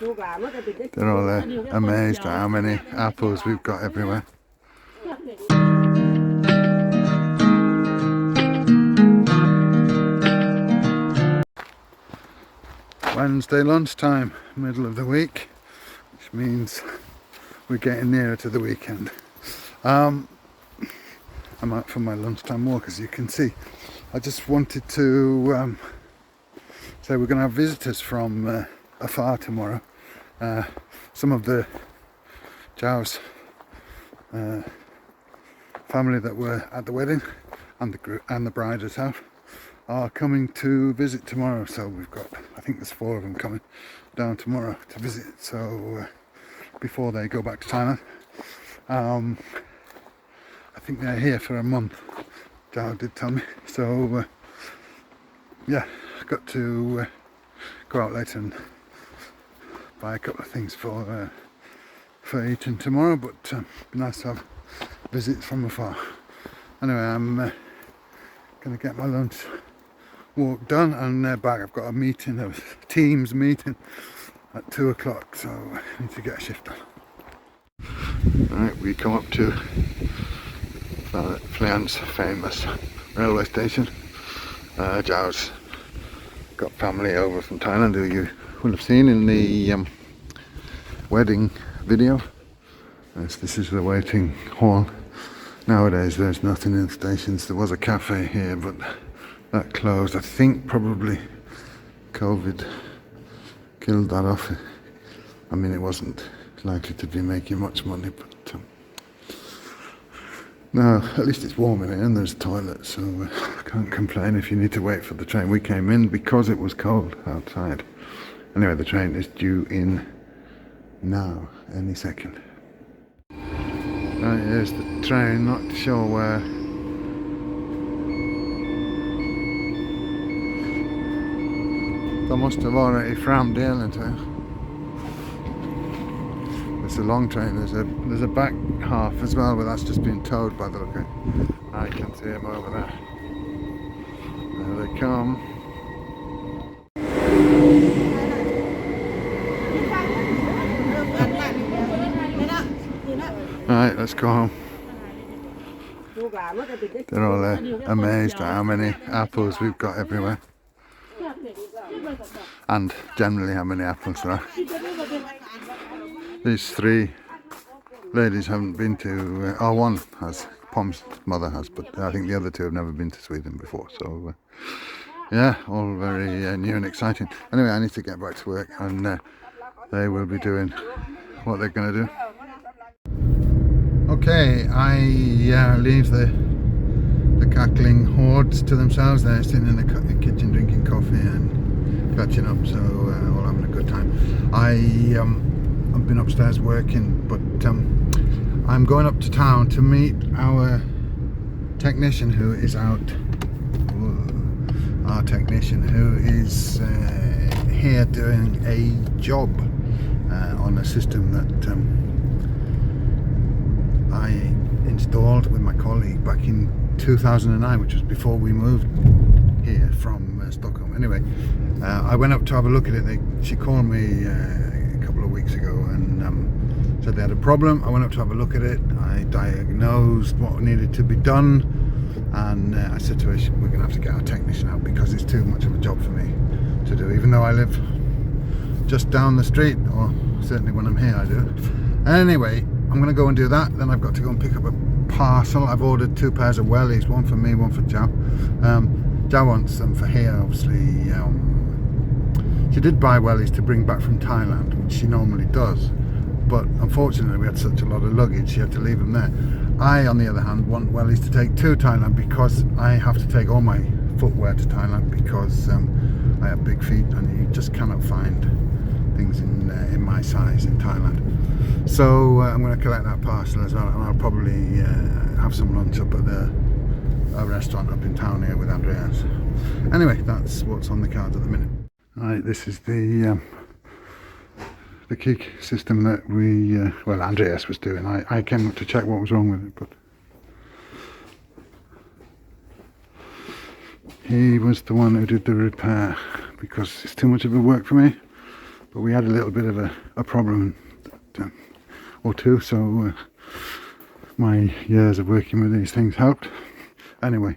They're all amazed at how many apples we've got everywhere. Wednesday lunchtime, middle of the week, which means we're getting nearer to the weekend. I'm out for my lunchtime walk, as you can see. I just wanted to say we're going to have visitors from afar tomorrow. Some of the Jaew's family that were at the wedding and the group and the bride herself are coming to visit tomorrow. So we've got, I think there's 4 of them coming down tomorrow to visit. So before they go back to Thailand, I think they're here for a month. Jaew did tell me. So yeah, I've got to go out later and buy a couple of things for eating tomorrow, but it'd be nice to have visits from afar. Anyway, I'm going to get my lunch walk done and back. I've got a meeting, a Teams meeting at 2 o'clock, so I need to get a shift done. Alright, we come up to Thailand's famous railway station. Jaew's got family over from Thailand who you will have seen in the wedding video. This is the waiting hall. Nowadays there's nothing in the stations. There was a cafe here, but that closed. I think probably COVID killed that off. I mean, it wasn't likely to be making much money, but no, at least it's warm in here and there's a toilet, so I can't complain if you need to wait for the train. We came in because it was cold outside. Anyway, the train is due in now, any second. Right, here's the train, not sure where. They must have already frammed in into it. It's a long train. There's a back half as well, but that's just been towed by the look of it. I can see them over there. There they come. Right, let's go home. They're all amazed at how many apples we've got everywhere. And generally how many apples there are. These 3 ladies haven't been to, oh, one has, Pom's mother has, but I think the other 2 have never been to Sweden before. So yeah, all very new and exciting. Anyway, I need to get back to work and they will be doing what they're going to do. Okay, I leave the cackling hordes to themselves. They're sitting in the kitchen drinking coffee and catching up, so all having a good time. I've been upstairs working, but I'm going up to town to meet our technician who is out. Our technician who is here doing a job on a system that I installed with my colleague back in 2009, which was before we moved here from Stockholm. Anyway, I went up to have a look at it. She called me a couple of weeks ago and said they had a problem. I went up to have a look at it. I diagnosed what needed to be done, and I said to her, we're going to have to get our technician out because it's too much of a job for me to do, even though I live just down the street, or certainly when I'm here I do. Anyway, I'm going to go and do that. Then I've got to go and pick up a parcel. I've ordered 2 pairs of wellies, one for me, one for Jaew. Jaew wants them for here, obviously. She did buy wellies to bring back from Thailand, which she normally does, but unfortunately we had such a lot of luggage she had to leave them there. I, on the other hand, want wellies to take to Thailand because I have to take all my footwear to Thailand because I have big feet and you just cannot find things in my size in Thailand. So I'm going to collect that parcel as well, and I'll probably have some lunch up at a restaurant up in town here with Andreas. Anyway, that's what's on the cards at the minute. Right, this is the kick system that we, well, Andreas was doing. I came up to check what was wrong with it, but he was the one who did the repair because it's too much of a work for me. but we had a little bit of a problem or two, so my years of working with these things helped. Anyway,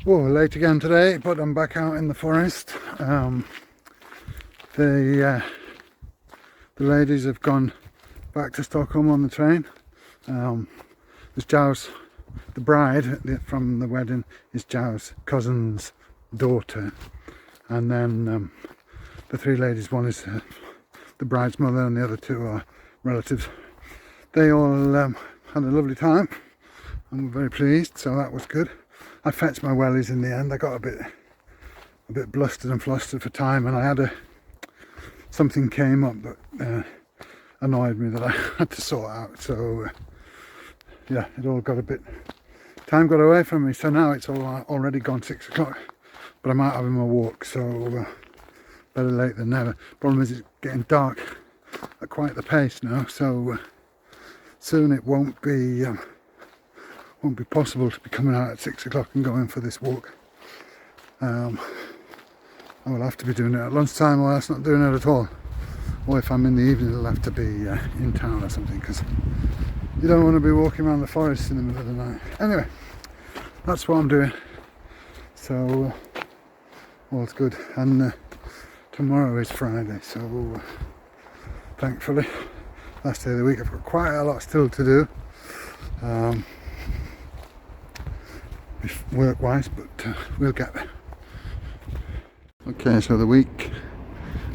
whoa, late again today, but I'm back out in the forest. The ladies have gone back to Stockholm on the train. There's Jaew's, the bride from the wedding is Jaew's cousin's daughter, and then the three ladies, one is the bride's mother and the other two are relatives. They all had a lovely time and were very pleased, so that was good. I fetched my wellies in the end. I got a bit blustered and flustered for time, and I had something came up that annoyed me that I had to sort out, so yeah, it all got a bit, time got away from me, so now it's all already gone 6 o'clock, but I'm out having my walk, so better late than never. Problem is it's getting dark at quite the pace now, so soon it won't be possible to be coming out at 6 o'clock and going for this walk. I will have to be doing it at lunchtime, or else not doing it at all, or if I'm in the evening it'll have to be in town or something, because you don't want to be walking around the forest in the middle of the night. Anyway, that's what I'm doing, so all's good. And tomorrow is Friday, so thankfully last day of the week. I've got quite a lot still to do, work wise, but we'll get there. Okay, so the week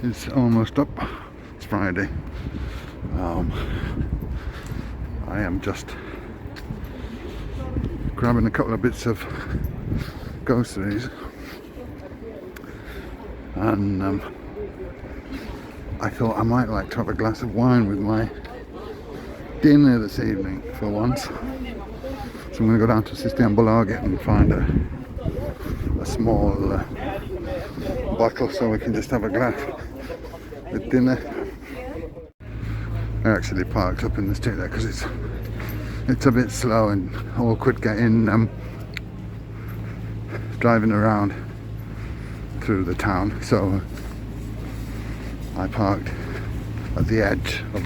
is almost up. It's Friday. I am just grabbing a couple of bits of groceries, and I thought I might like to have a glass of wine with my dinner this evening for once. So I'm going to go down to Systembolaget and find a small bottle so we can just have a glass with dinner. I actually parked up in the street there because it's a bit slow and awkward getting driving around through the town, so I parked at the edge of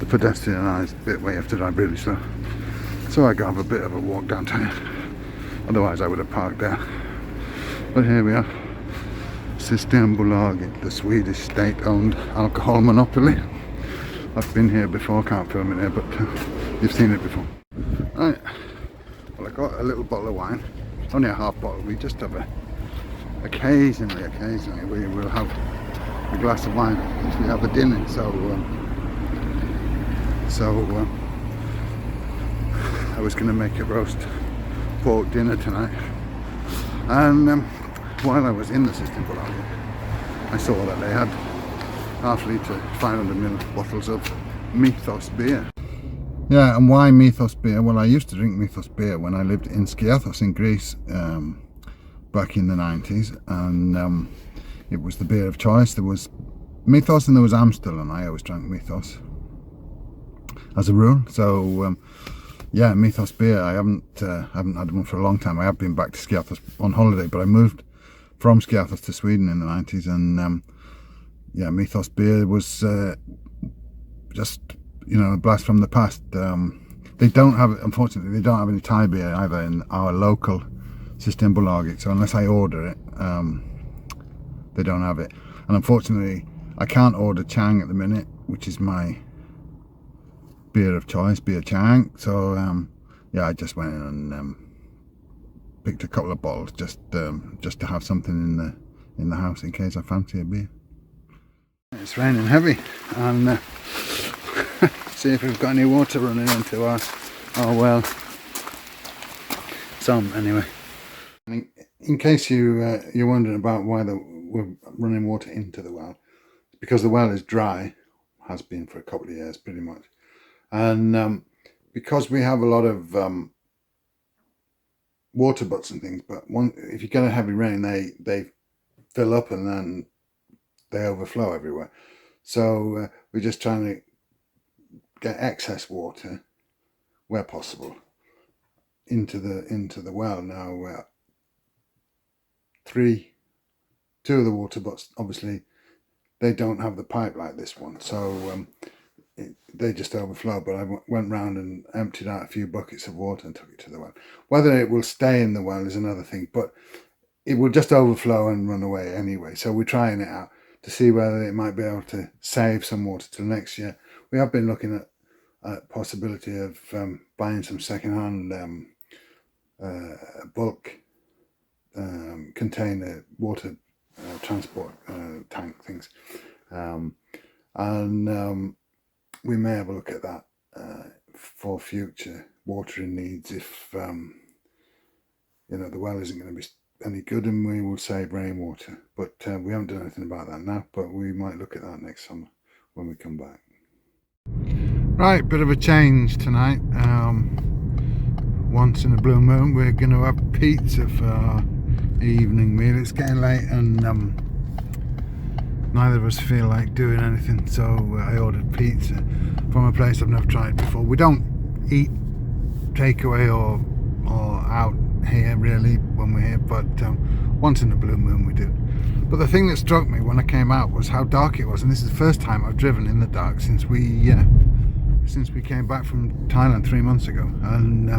the pedestrianised bit where you have to drive really slow, so I got have a bit of a walk downtown. Otherwise I would have parked there, but here we are. Systembolaget, the Swedish state-owned alcohol monopoly. I've been here before, can't film it here, but you've seen it before. Right, well I got a little bottle of wine, only a half bottle. We just have occasionally we will have a glass of wine if we have a dinner, so I was going to make a roast pork dinner tonight, and while I was in the Systembolaget I saw that they had half-litre 500ml bottles of Mythos beer. Yeah, and why Mythos beer? Well, I used to drink Mythos beer when I lived in Skiathos in Greece back in the 90s, and it was the beer of choice. There was Mythos and there was Amstel, and I always drank Mythos as a rule. So yeah, Mythos beer. I haven't had one for a long time. I have been back to Skiathos on holiday, but I moved from Skiathos to Sweden in the 90s, and yeah, Mythos beer was just, you know, a blast from the past. They don't have, unfortunately, they don't have any Thai beer either in our local Systembolaget, so unless I order it, they don't have it. And unfortunately, I can't order Chang at the minute, which is my beer of choice, beer Chang. So yeah, I just went in and picked a couple of bottles just to have something in the house in case I fancy a beer. It's raining heavy, and see if we've got any water running into our well. Some anyway. In case you're wondering about why we're running water into the well, it's because the well is dry, has been for a couple of years pretty much, and because we have a lot of water butts and things, but if you get a heavy rain, they fill up and then they overflow everywhere. So we're just trying to get excess water where possible into the well. Now two of the water butts obviously they don't have the pipe like this one, so they just overflow. But I went round and emptied out a few buckets of water and took it to the well. Whether it will stay in the well is another thing, but it will just overflow and run away anyway. So we're trying it out to see whether it might be able to save some water till next year. We have been looking at possibility of buying some second-hand bulk container water transport tank things, and we may have a look at that for future watering needs if you know, the well isn't going to be any good and we will save rainwater. But we haven't done anything about that now, but we might look at that next summer when we come back. Right, bit of a change tonight. Once in a blue moon we're going to have pizza for our evening meal. It's getting late and neither of us feel like doing anything, so I ordered pizza from a place I've never tried before. We don't eat takeaway or out here really when we're here, but once in a blue moon we do. But the thing that struck me when I came out was how dark it was, and this is the first time I've driven in the dark since we came back from Thailand 3 months ago. And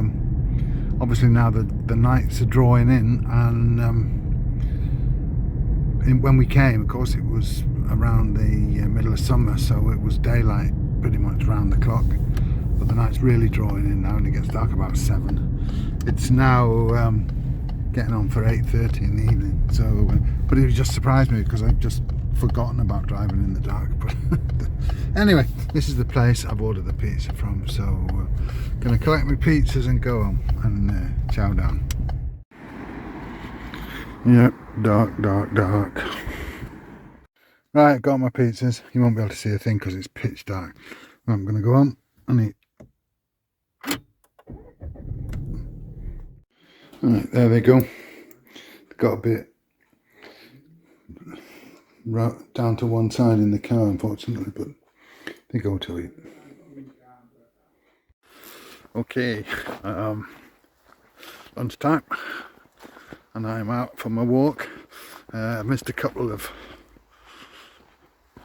obviously now the nights are drawing in, and when we came, of course, it was around the middle of summer, so it was daylight pretty much round the clock. But the night's really drawing in now, and it gets dark about 7. It's now getting on for 8:30 in the evening. So, but it just surprised me because I've just forgotten about driving in the dark. But anyway, this is the place I've ordered the pizza from. So, gonna collect my pizzas and go home and chow down. Yep, dark, dark, dark. Right, got my pizzas. You won't be able to see a thing because it's pitch dark. I'm gonna go home and eat. Right, there they go. Got a bit down to one side in the car, unfortunately, but they go to eat. Okay, lunchtime, and I'm out for my walk. I missed a couple of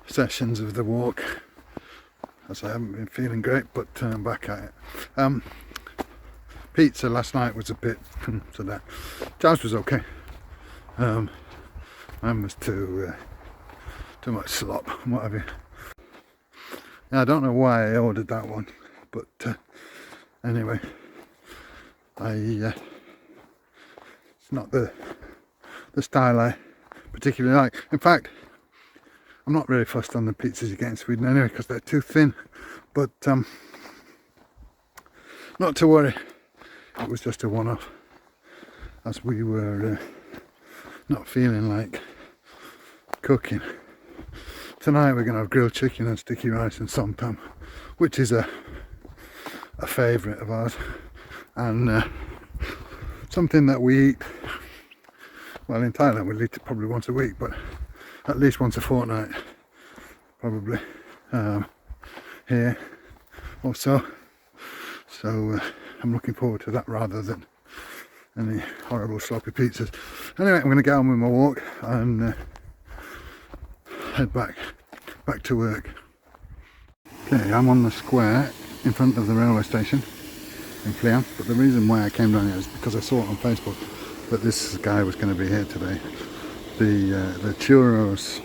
sessions of the walk as I haven't been feeling great, but I'm back at it. Pizza last night was a bit so that Jaew was okay. Mine was too much slop and what have you. Yeah, I don't know why I ordered that one, but anyway, it's not the style I particularly like. In fact, I'm not really fussed on the pizzas you get in Sweden anyway because they're too thin, but not to worry. It was just a one-off, as we were not feeling like cooking. Tonight we're going to have grilled chicken and sticky rice and somtam, which is a favourite of ours, and something that we eat, well, in Thailand we'll eat it probably once a week, but at least once a fortnight, probably, here also. So I'm looking forward to that rather than any horrible sloppy pizzas. Anyway, I'm going to get on with my walk and head back to work. Okay, I'm on the square in front of the railway station in Phlean, but the reason why I came down here is because I saw it on Facebook that this guy was going to be here today. The Churros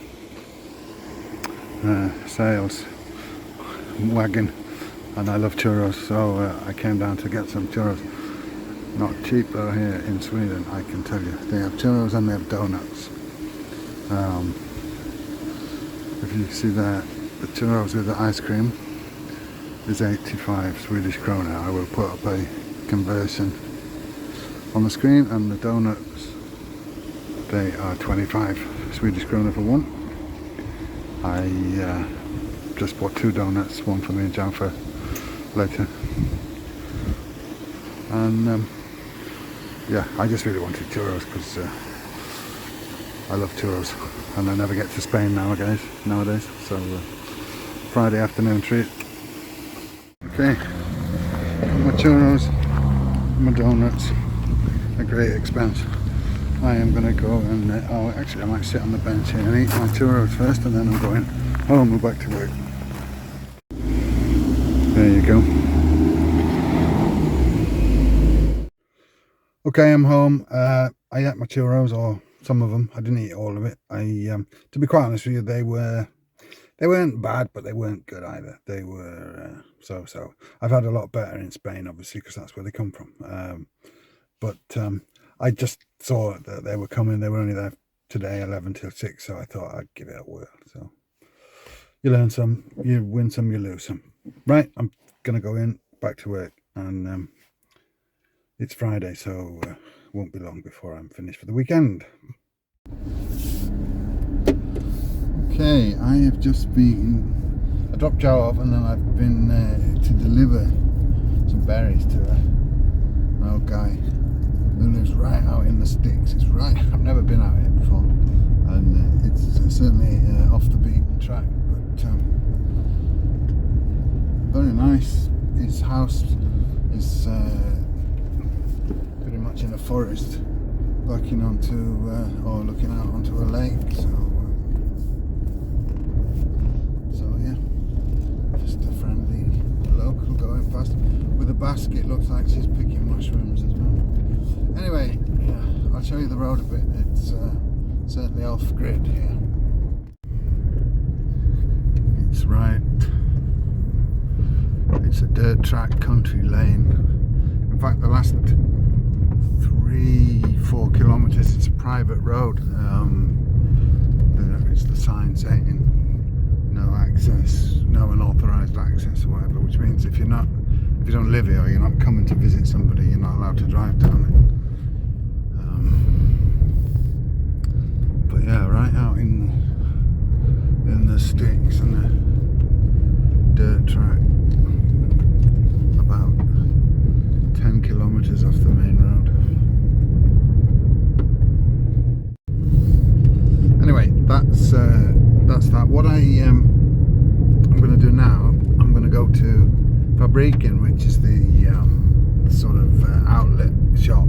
sales wagon. And I love churros, so I came down to get some churros. Not cheap though here in Sweden, I can tell you. They have churros and they have donuts. If you see that, the churros with the ice cream is 85 Swedish krona. I will put up a conversion on the screen, and the donuts, they are 25 Swedish krona for one. I just bought 2 donuts, one for me and Jaew for later, and yeah, I just really wanted churros because I love churros and I never get to Spain nowadays, so Friday afternoon treat. Okay, my churros, my donuts, a great expense, I am going to go and, oh actually I might sit on the bench here and eat my churros first, and then I'm going home and back to work. There you go. Okay, I'm home. I ate my churros, or some of them. I didn't eat all of it. To be quite honest with you, they weren't bad, but they weren't good either. They were so. I've had a lot better in Spain, obviously, because that's where they come from. But I just saw that they were coming. They were only there today, 11 till 6, so I thought I'd give it a whirl. So you learn some, you win some, you lose some. Right, I'm gonna go in, back to work, and it's Friday, so won't be long before I'm finished for the weekend. Okay, I have just been, I dropped Jaew off, and then I've been to deliver some berries to an old guy who lives right out in the sticks. It's right, I've never been out here before, and it's certainly off the beaten track, but very nice. His house is pretty much in a forest, looking onto or looking out onto a lake. So yeah, just a friendly local going past with a basket. Looks like she's picking mushrooms as well. Anyway, yeah, I'll show you the road a bit. It's certainly off grid here. It's right. It's a dirt track country lane. In fact, the last 3-4 kilometers it's a private road. It's the sign saying no access, no unauthorized access or whatever, which means if you don't live here or you're not coming to visit somebody, you're not allowed to drive down it. But yeah, right out in the sticks and the dirt track, about 10 kilometers off the main road. Anyway, that's that. What I'm going to do now, I'm going to go to Fabriken, which is the sort of outlet shop.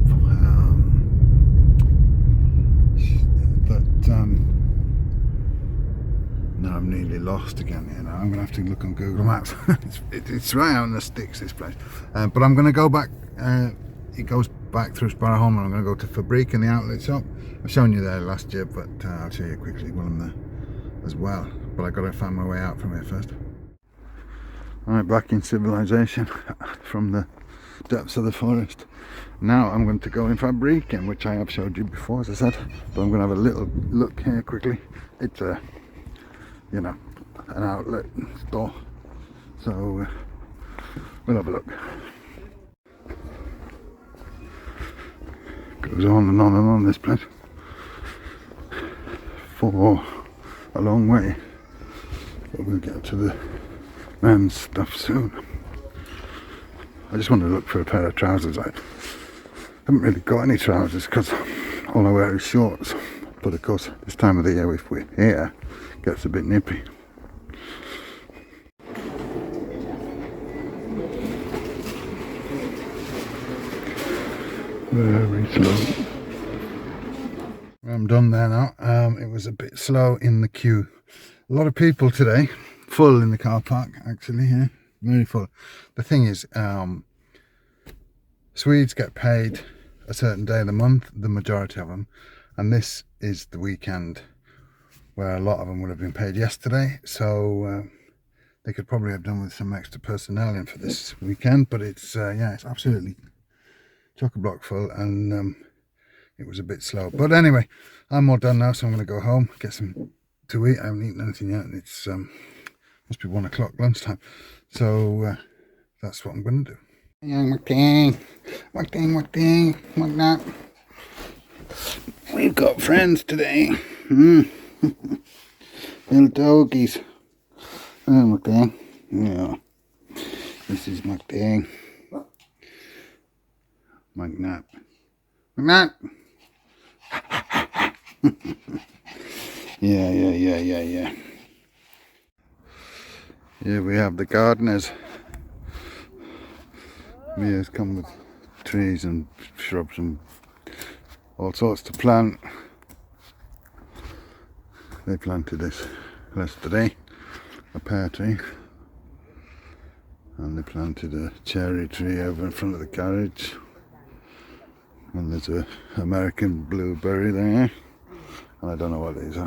Now I'm nearly lost again here. Now I'm going to have to look on Google Maps. it's right out in the sticks, this place. But I'm going to go back. It goes back through Sparrowholm, and I'm going to go to Fabriken, the outlet shop. I've shown you there last year, but I'll show you quickly while I'm there as well. But I've got to find my way out from here first. Alright, back in civilization from the depths of the forest. Now I'm going to go in Fabriken, which I have showed you before, as I said. But I'm going to have a little look here quickly. It's a, you know, an outlet store. So we'll have a look. Goes on and on and on, this place, for a long way. But we'll get to the men's stuff soon. I just want to look for a pair of trousers. I haven't really got any trousers because all I wear is shorts. But of course, this time of the year, if we're here, it gets a bit nippy. Very slow. I'm done there now. It was a bit slow in the queue. A lot of people today. Full in the car park, actually, here. Very full. The thing is, Swedes get paid a certain day of the month, the majority of them. And this is the weekend where a lot of them would have been paid yesterday. So they could probably have done with some extra personnel in for this weekend. But it's, yeah, it's absolutely chock-a-block full, and it was a bit slow. But anyway, I'm all done now, so I'm going to go home, get some to eat. I haven't eaten anything yet, and it's must be 1 o'clock lunchtime. So that's what I'm going to do. We've got friends today. Little doggies. Oh, yeah. This is McDang. Magnat. Magnat! Yeah. Here we have the gardeners. Mia's come with trees and shrubs and all sorts to plant. They planted this yesterday, a pear tree, and they planted a cherry tree over in front of the garage, and there's a American blueberry there, and I don't know what these are.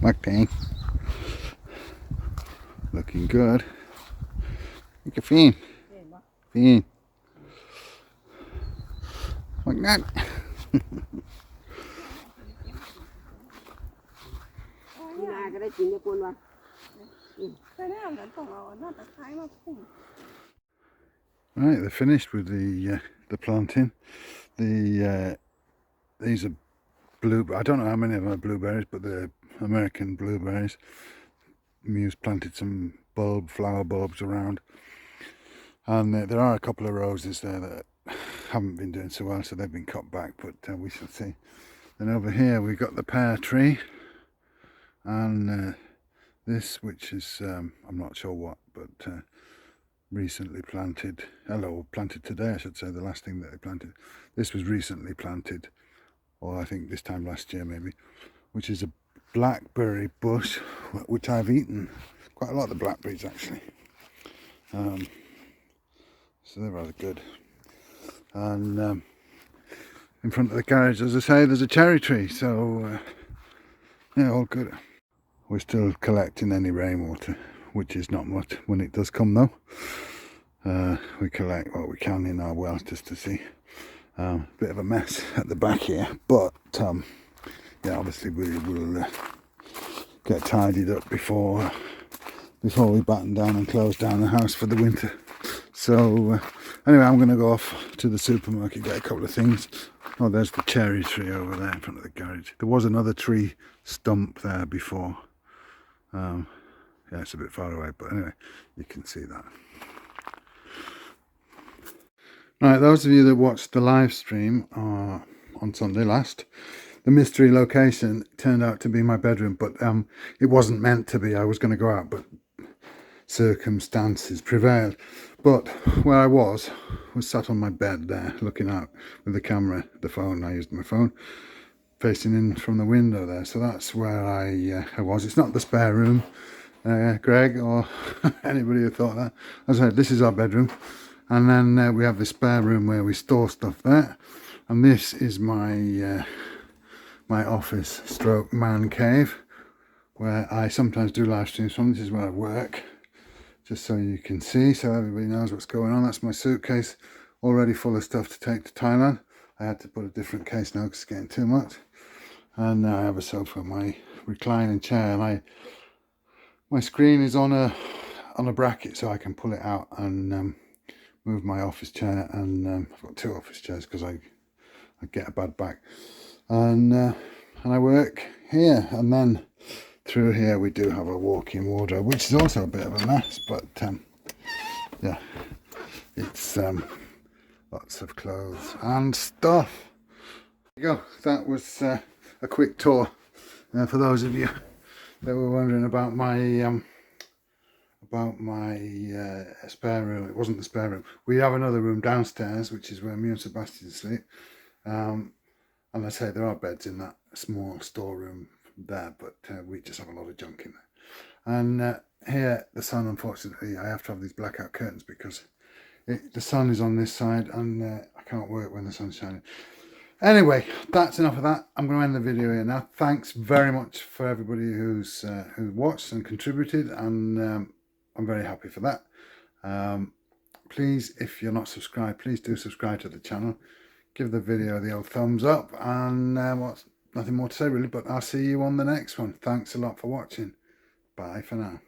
Okay, looking good. Look at Fiend. Fiend. Like that. Right, they're finished with the planting. These are I don't know how many of them are blueberries, but they're American blueberries. Miou's planted some flower bulbs around, and there are a couple of roses there that haven't been doing so well, so they've been cut back, but we shall see. Then over here we've got the pear tree, and this, which is I'm not sure what, but recently planted, planted today I should say, the last thing that they planted. This was recently planted, or I think this time last year maybe, which is a blackberry bush, which I've eaten quite a lot of the blackberries actually. So they're rather good. And in front of the garage, as I say, there's a cherry tree, so yeah, all good. We're still collecting any rainwater, which is not much when it does come though. We collect what we can in our well just to see. Bit of a mess at the back here, but yeah, obviously we will get tidied up before we batten down and close down the house for the winter. So anyway, I'm going to go off to the supermarket, get a couple of things. Oh, there's the cherry tree over there in front of the garage. There was another tree stump there before. Yeah, it's a bit far away, but anyway, you can see that. Right, those of you that watched the live stream on Sunday last, the mystery location turned out to be my bedroom, but it wasn't meant to be. I was going to go out, but circumstances prevailed. But where I was sat on my bed there, looking out with the camera, the phone. I used my phone, facing in from the window there. So that's where I was. It's not the spare room, Greg, or anybody who thought that. As I said, this is our bedroom. And then we have the spare room where we store stuff there. And this is my my office stroke man cave, where I sometimes do live streams from. This is where I work, just so you can see, so everybody knows what's going on. That's my suitcase, already full of stuff to take to Thailand. I had to put a different case now because it's getting too much. And now I have a sofa, my reclining chair, and my screen is on a bracket, so I can pull it out and move my office chair. And I've got two office chairs because I get a bad back. And I work here, and then through here we do have a walk-in wardrobe, which is also a bit of a mess, but yeah, it's lots of clothes and stuff. There you go. That was a quick tour for those of you that were wondering about my spare room. It wasn't the spare room. We have another room downstairs, which is where me and Sebastian sleep. And I say there are beds in that small storeroom there, but we just have a lot of junk in there. And here, the sun, unfortunately, I have to have these blackout curtains because the sun is on this side, and I can't work when the sun's shining. Anyway, that's enough of that. I'm going to end the video here now. Thanks very much for everybody who watched and contributed, and I'm very happy for that. Please, if you're not subscribed, please do subscribe to the channel. Give the video the old thumbs up, and nothing more to say really, but I'll see you on the next one. Thanks a lot for watching. Bye for now.